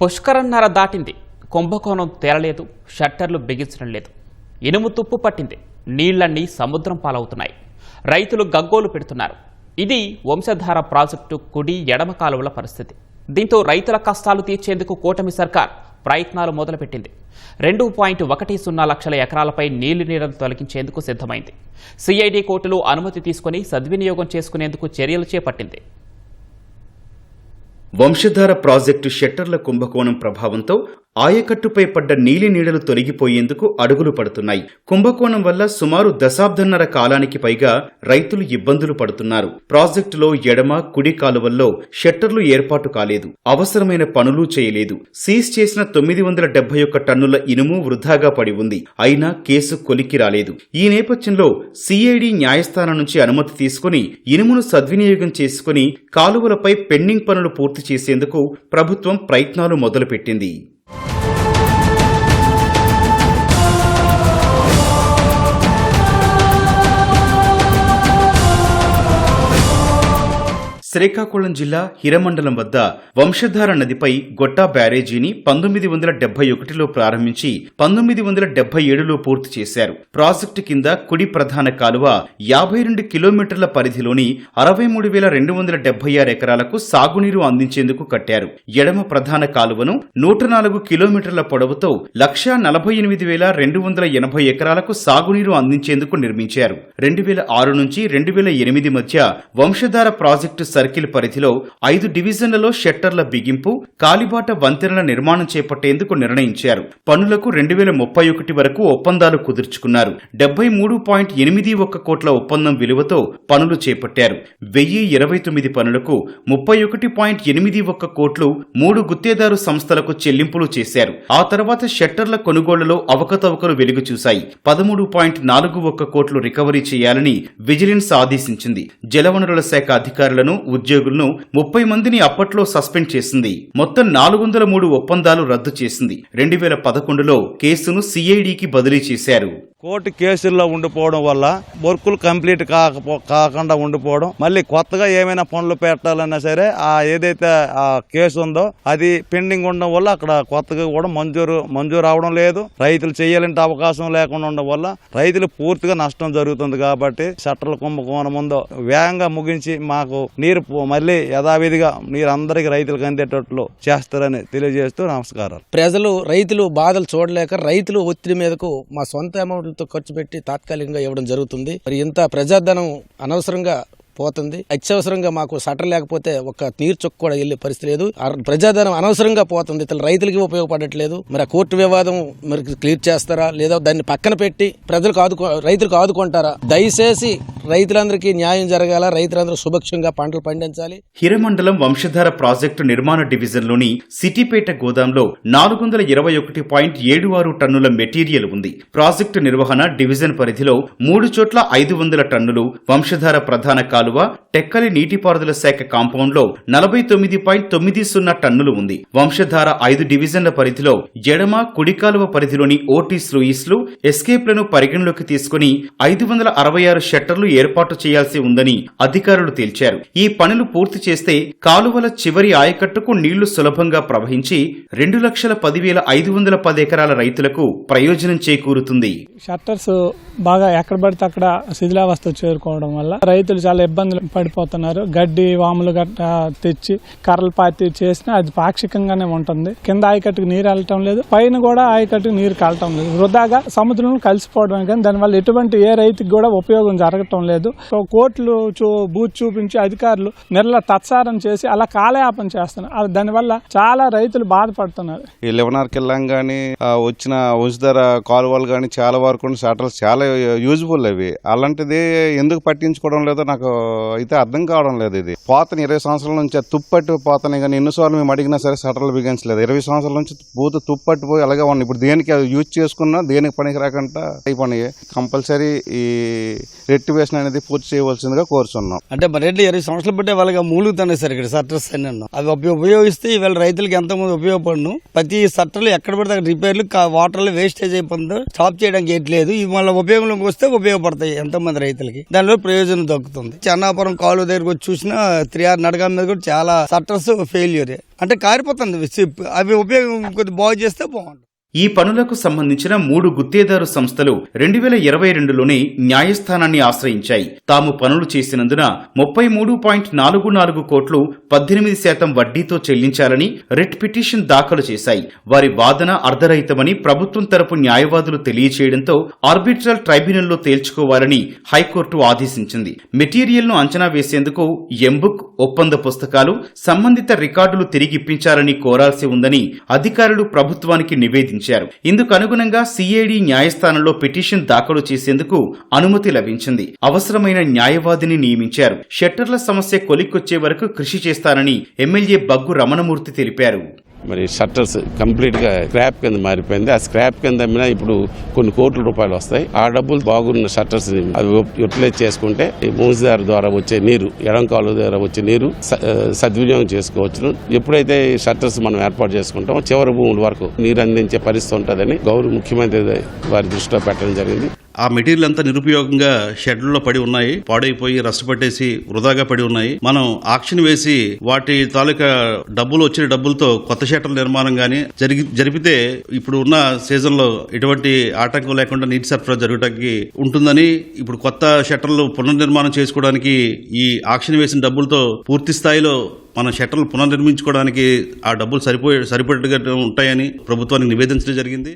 పుష్కరన్నర దాటింది. కుంభకోణం తేలలేదు, షట్టర్లు బిగించడం లేదు. ఇనుము తుప్పు పట్టింది. నీళ్లన్నీ సముద్రం పాలవుతున్నాయి. రైతులు గగ్గోలు పెడుతున్నారు. ఇది వంశధార ప్రాజెక్టు కుడి ఎడమ కాలువల పరిస్థితి. దీంతో రైతుల కష్టాలు తీర్చేందుకు కూటమి సర్కార్ ప్రయత్నాలు మొదలుపెట్టింది. 2.10 లక్షల ఎకరాలపై నీళ్లు తొలగించేందుకు సిద్ధమైంది. సిఐడి కోర్టులు అనుమతి తీసుకుని సద్వినియోగం చేసుకునేందుకు చర్యలు చేపట్టింది. వంశధార ప్రాజెక్టు షట్టర్ల కుంభకోణం ప్రభావంతో ఆయకట్టుపై పడ్డ నీలినీడలు తొలగిపోయేందుకు అడుగులు పడుతున్నాయి. కుంభకోణం వల్ల సుమారు దశాబ్దన్నర కాలానికి పైగా రైతులు ఇబ్బందులు పడుతున్నారు. ప్రాజెక్టులో ఎడమ కుడి కాలువల్లో షట్టర్లు ఏర్పాటు కాలేదు. అవసరమైన పనులు చేయలేదు. సీజ్ చేసిన 971 టన్నుల ఇనుము వృధాగా పడి ఉంది. అయినా కేసు కొలిక్కి రాలేదు. ఈ నేపథ్యంలో సిఐడి న్యాయస్థానం నుంచి అనుమతి తీసుకుని ఇనుమును సద్వినియోగం చేసుకుని కాలువలపై పెండింగ్ పనులు పూర్తి చేసేందుకు ప్రభుత్వం ప్రయత్నాలు మొదలుపెట్టింది. శ్రీకాకుళం జిల్లా హిరమండలం వద్ద వంశధార నదిపై గొట్టా బ్యారేజీని 1971లో ప్రారంభించి 1977లో పూర్తి చేశారు. ప్రాజెక్టు కింద కుడి ప్రధాన కాలువ 52 కిలోమీటర్ల పరిధిలోని 63,276 ఎకరాలకు సాగునీరు అందించేందుకు కట్టారు. ఎడమ ప్రధాన కాలువను 104 కిలోమీటర్ల పొడవుతో 148,280 ఎకరాలకు సాగునీరు అందించేందుకు నిర్మించారు. 2006 నుంచి 2008 మధ్య వంశధార ప్రాజెక్టు సర్కిల్ పరిధిలో 5 డివిజన్లలో షట్టర్ల బిగింపు, కాలిబాట వంతెనల నిర్మాణం చేపట్టేందుకు నిర్ణయించారు. పనులకు 2031 వరకు ఒప్పందాలు కుదుర్చుకున్నారు. 73.81 కోట్ల ఒప్పందం విలువతో పనులు చేపట్టారు. 1029 పనులకు 31.81 కోట్లు 3 గుత్తేదారు సంస్థలకు చెల్లింపులు చేశారు. ఆ తర్వాత షట్టర్ల కొనుగోళ్లలో అవకతవకలు వెలుగు చూశాయి. 13.41 కోట్లు రికవరీ చేయాలని విజిలెన్స్ ఆదేశించింది. జలవనరుల శాఖ అధికారులను, ఉద్యోగులను 30 మందిని అప్పట్లో సస్పెండ్ చేసింది. మొత్తం 403 ఒప్పందాలు రద్దు చేసింది. 2011లో కేసును సిఐడికి బదిలీ చేశారు. కోర్టు కేసుల్లో ఉండిపోవడం వల్ల వర్కులు కంప్లీట్ కాకుండా ఉండిపోవడం, మళ్ళీ కొత్తగా ఏమైనా పనులు పెట్టాలన్నా సరే ఏదైతే ఆ కేసు ఉందో అది పెండింగ్ ఉండడం వల్ల అక్కడ కొత్తగా కూడా మంజూరు అవడం లేదు. రైతులు చేయాలంటే అవకాశం లేకుండా ఉండడం వల్ల రైతులు పూర్తిగా నష్టం జరుగుతుంది. కాబట్టి షట్టర్ల కుంభకోణం ఉందో వేగంగా ముగించి మాకు నీరు మళ్ళీ యథావిధిగా నీరు అందరికీ రైతులకు అందేటట్లు చేస్తారని తెలియజేస్తూ నమస్కారాలు. రైతులు బాధలు చూడలేక రైతులు ఒత్తిడి మీదకు మా సొంత అమౌంట్ ఖర్చు పెట్టి తాత్కాలికంగా ఇవ్వడం జరుగుతుంది. మరి ఇంత ప్రజాధనం అనవసరంగా పోతుంది. అత్యవసరంగా మాకు షట్టర్ లేకపోతే ఒక నీరు చుక్క కూడా వెళ్లే పరిస్థితి లేదు. ప్రజాధనం అనవసరంగా పోతుంది. ఇతర రైతులకి ఉపయోగపడట్లేదు. మరి ఆ కోర్టు వివాదం మరి క్లియర్ చేస్తారా లేదా దాన్ని పక్కన పెట్టి రైతులకు ఆదుకుంటారా? దయచేసి రైతులందరికీ న్యాయం జరగాల. రైతులందరూ సుభిక్షంగా పంటలు పండించాలి. హిరమండలం వంశధార ప్రాజెక్టు నిర్మాణ డివిజన్లోని సిటీపేట గోదాంలో 421.76 టన్నుల మెటీరియల్ ఉంది. ప్రాజెక్టు నిర్వహణ డివిజన్ పరిధిలో 3 చోట్ల 500 టన్నులు, వంశధార ప్రధాన కాలువ టెక్కలి నీటిపారుదల శాఖ కాంపౌండ్ లో 49.90 టన్నులు ఉంది. వంశధార 5 డివిజన్ల పరిధిలో ఎడమ కుడి కాలువ పరిధిలోని ఓటీస్ లూయిస్లు, ఎస్కేప్లను పరిగణలోకి తీసుకుని 566 షట్టర్లు ఏర్పాటు చేయాల్సి ఉందని అధికారులు తేల్చారు. ఈ పనులు పూర్తి చేస్తే కాలువల చివరి ఆయకట్టుకు నీళ్లు సులభంగా ప్రవహించి 2,10,510 ఎకరాల రైతులకు ప్రయోజనం చేకూరుతుంది. షట్టర్స్ బాగా ఎక్కడ పడితే అక్కడ శిథిలావస్థ చేరుకోవడం వల్ల రైతులు చాలా ఇబ్బందులు పడిపోతున్నారు. గడ్డి వాములు గట్ట తెచ్చి కర్రలు పాతి చేసినా అది పాక్షికంగానే ఉంటుంది. కింద ఆయకట్టుకు నీరు వెళ్ళటం లేదు, పైన కూడా ఆయకట్టుకు నీరు కలటం లేదు. వృధాగా సముద్రం కలిసిపోవడం, కానీ దానివల్ల ఎటువంటి ఏ రైతుకి కూడా ఉపయోగం జరగటం లేదు. కోర్టులు బూత్ చూపించి అధికారులు తత్సారం చేసి అలా కాలయాపన చేస్తున్నారు. దానివల్ల చాలా రైతులు బాధపడుతున్నారు. ఈ లెవెనార్ కిల్లం గానీ వచ్చిన వంశధార కాలువలు గానీ చాలా వరకు షట్టర్స్ చాలా యూజ్ఫుల్ అవి. అలాంటిది ఎందుకు పట్టించుకోవడం లేదో నాకు అయితే అర్థం కావడం లేదు. ఇది పోతని 20 సంవత్సరాల నుంచి తుప్పట్టు పోతని కానీ ఎన్నిసార్లు మేము అడిగినా సరే షట్టర్లు బిగించలేదు. 20 సంవత్సరాల నుంచి పూత తుప్పట్టిపోయి అలాగే ఉన్నాయి. ఇప్పుడు దేనికి యూజ్ చేసుకున్నా దేనికి పనికి రాకుండా అయిపోయి కంపల్సరీ ఈ రెక్టివేషన్ అనేది పూర్తి చేయవలసిందిగా కోరుచున్నాం. అంటే రెడ్డి 20 సంవత్సరాలు బట్టే వాళ్ళకి మూలుగుతున్నాయి సార్ ఇక్కడ షట్టర్స్ అన్ని. అవి ఉపయోగిస్తే ఇవాళ రైతులకు ఎంతమంది ఉపయోగపడను. ప్రతి షట్టర్లు ఎక్కడ పడితే అక్కడ రిపేర్లు వాటర్లు వేస్టేజ్ అయిపోతుందో స్టాప్ చేయడానికి ఏట్లేదు. ఇవి మళ్ళీ ఉపయోగంలోకి వస్తే ఉపయోగపడతాయి ఎంతమంది రైతులకి, దానిలో ప్రయోజనం దక్కుతుంది. వచ్చి అన్నాపురం కాలువ దగ్గరకు వచ్చి చూసినా 3R నడక మీద కూడా చాలా షట్టర్స్ ఫెయిల్యూర్. అంటే కారిపోతుంది. అవి ఉపయోగం కొద్ది బాగు చేస్తే బాగుంటుంది. ఈ పనులకు సంబంధించిన 3 గుత్తేదారు సంస్థలు 2022లోనే న్యాయస్థానాన్ని ఆశ్రయించాయి. తాము పనులు చేసినందున 33.44 కోట్లు 18% వడ్డీతో చెల్లించాలని రిట్ పిటిషన్ దాఖలు చేశాయి. వారి వాదన అర్ధరహితమని ప్రభుత్వం తరపు న్యాయవాదులు తెలియచేయడంతో ఆర్బిట్రల్ ట్రైబ్యునల్లో తేల్చుకోవాలని హైకోర్టు ఆదేశించింది. మెటీరియల్ను అంచనా వేసేందుకు ఎంబుక్, ఒప్పంద పుస్తకాలు, సంబంధిత రికార్డులు తిరిగిప్పించాలని కోరాల్సి ఉందని అధికారులు ప్రభుత్వానికి నివేదించారు. ఇందుకు అనుగుణంగా సిఐడి న్యాయస్థానంలో పిటిషన్ దాఖలు చేసేందుకు అనుమతి లభించింది. అవసరమైన న్యాయవాదిని నియమించారు. షట్టర్ల సమస్య కొలిక్కొచ్చే వరకు కృషి చేస్తానని ఎమ్మెల్యే బగ్గు రమణమూర్తి తెలిపారు. మరి షట్టర్స్ కంప్లీట్ గా స్క్రాప్ కింద మారిపోయింది. ఆ స్క్రాప్ కింద అమ్మినా ఇప్పుడు కొన్ని కోట్ల రూపాయలు వస్తాయి. ఆ డబ్బులు బాగున్న షట్టర్స్ అవి యూటిలైజ్ చేసుకుంటే మూసిదారు ద్వారా వచ్చే నీరు, ఎడంకాలు ద్వారా వచ్చే నీరు సద్వినియోగం చేసుకోవచ్చు. ఎప్పుడైతే షట్టర్స్ మనం ఏర్పాటు చేసుకుంటామో చివరి భూముల వరకు నీరు అందించే పరిస్థితి ఉంటుందని గౌరవ ముఖ్యమంత్రి వారి దృష్టిలో పెట్టడం జరిగింది. ఆ మెటీరియల్ అంతా నిరుపయోగంగా షెడ్లలో పడి ఉన్నాయి, పాడైపోయి రస్ట్ పట్టేసి వృధాగా పడి ఉన్నాయి. మనం ఆక్షన్ వేసి వాటి తాలూకా డబ్బులు వచ్చిన డబ్బులతో కొత్త షెటర్ల నిర్మాణం గానీ జరిపితే ఇప్పుడు ఉన్న సీజన్ లో ఎటువంటి ఆటంకం లేకుండా నీటి సరఫరా జరగడానికి ఉంటుందని, ఇప్పుడు కొత్త షెటర్లు పునర్నిర్మాణం చేసుకోవడానికి ఈ ఆక్షన్ వేసిన డబ్బులతో పూర్తి స్థాయిలో మన షెటర్లు పునర్నిర్మించుకోవడానికి ఆ డబ్బులు సరిపడేట్టుగా ఉంటాయని ప్రభుత్వానికి నివేదించడం జరిగింది.